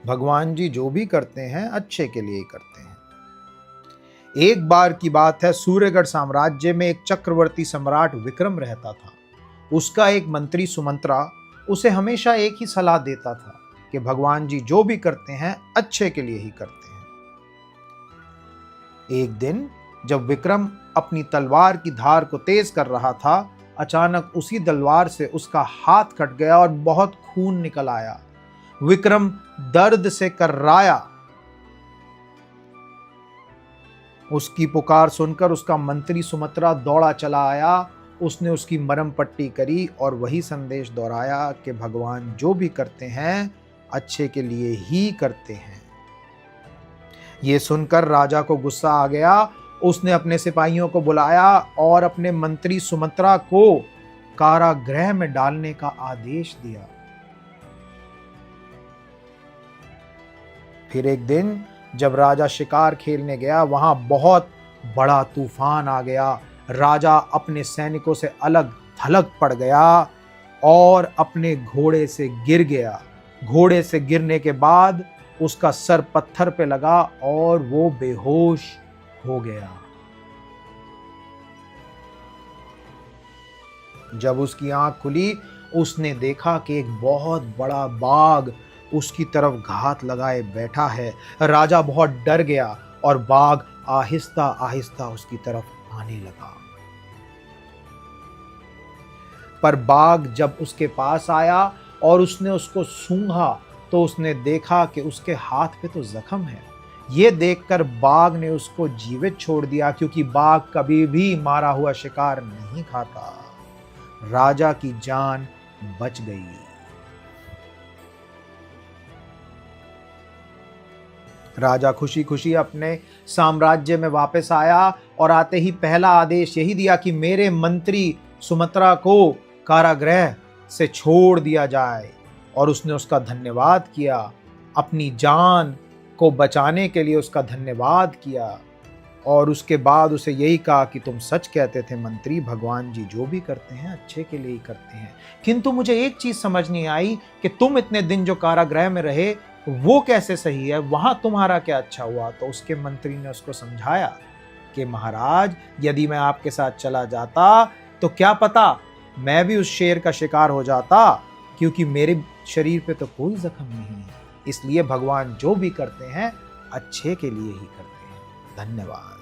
भगवान जी जो भी करते हैं अच्छे के लिए ही करते हैं। एक बार की बात है, सूर्यगढ़ साम्राज्य में एक चक्रवर्ती सम्राट विक्रम रहता था। उसका एक मंत्री सुमंत्रा उसे हमेशा एक ही सलाह देता था कि भगवान जी जो भी करते हैं अच्छे के लिए ही करते हैं। एक दिन जब विक्रम अपनी तलवार की धार को तेज कर रहा था, अचानक उसी तलवार से उसका हाथ कट गया और बहुत खून निकल आया। विक्रम दर्द से कर्राया। उसकी पुकार सुनकर उसका मंत्री सुमंत्रा दौड़ा चला आया। उसने उसकी मरहम पट्टी करी और वही संदेश दोहराया कि भगवान जो भी करते हैं अच्छे के लिए ही करते हैं। ये सुनकर राजा को गुस्सा आ गया। उसने अपने सिपाहियों को बुलाया और अपने मंत्री सुमंत्रा को कारागृह में डालने का आदेश दिया। फिर एक दिन जब राजा शिकार खेलने गया, वहां बहुत बड़ा तूफान आ गया। राजा अपने सैनिकों से अलग थलग पड़ गया और अपने घोड़े से गिर गया। घोड़े से गिरने के बाद उसका सर पत्थर पे लगा और वो बेहोश हो गया। जब उसकी आंख खुली, उसने देखा कि एक बहुत बड़ा बाघ उसकी तरफ घात लगाए बैठा है। राजा बहुत डर गया और बाघ आहिस्ता आहिस्ता उसकी तरफ आने लगा। पर बाघ जब उसके पास आया और उसने उसको सूंघा तो उसने देखा कि उसके हाथ पे तो जख्म है। ये देखकर बाघ ने उसको जीवित छोड़ दिया, क्योंकि बाघ कभी भी मारा हुआ शिकार नहीं खाता। राजा की जान बच गई। राजा खुशी खुशी अपने साम्राज्य में वापस आया और आते ही पहला आदेश यही दिया कि मेरे मंत्री सुमंत्रा को कारागृह से छोड़ दिया जाए। और उसने उसका धन्यवाद किया, अपनी जान को बचाने के लिए उसका धन्यवाद किया। और उसके बाद उसे यही कहा कि तुम सच कहते थे मंत्री, भगवान जी जो भी करते हैं अच्छे के लिए ही करते हैं। किंतु मुझे एक चीज समझ नहीं आई कि तुम इतने दिन जो कारागृह में रहे वो कैसे सही है, वहां तुम्हारा क्या अच्छा हुआ। तो उसके मंत्री ने उसको समझाया कि महाराज, यदि मैं आपके साथ चला जाता तो क्या पता मैं भी उस शेर का शिकार हो जाता, क्योंकि मेरे शरीर पे तो कोई जख्म नहीं है। इसलिए भगवान जो भी करते हैं अच्छे के लिए ही करते हैं। धन्यवाद।